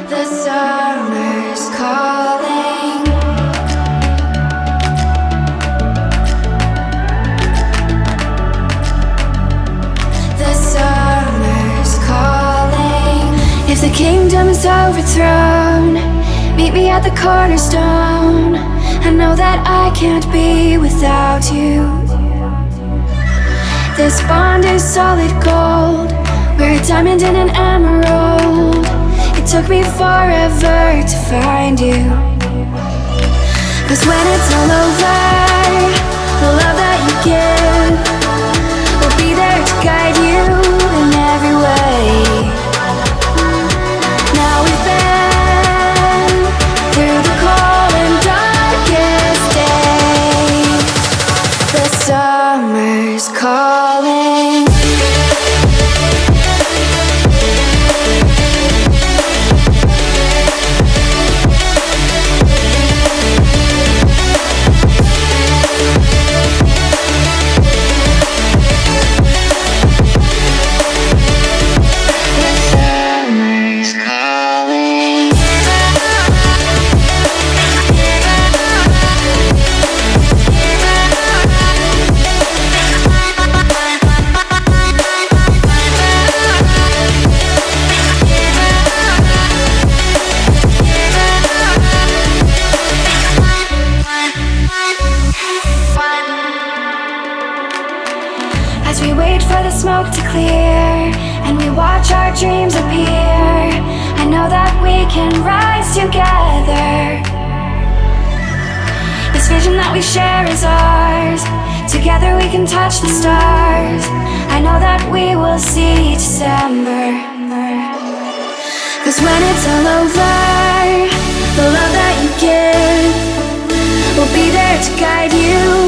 The summer's calling. The summer's calling. If the kingdom is overthrown, meet me at the cornerstone. I know that I can't be without you. This bond is solid gold. We're a diamond and an emerald. It took me forever to find you. 'Cause when it's all over, the love that you give will be there to guide you in every way. Now we've been through the cold and darkest days. The summer's calling. As we wait for the smoke to clear and we watch our dreams appear, I know that we can rise together. This vision that we share is ours. Together we can touch the stars. I know that we will see December. 'Cause when it's all over, the love that you give will be there to guide you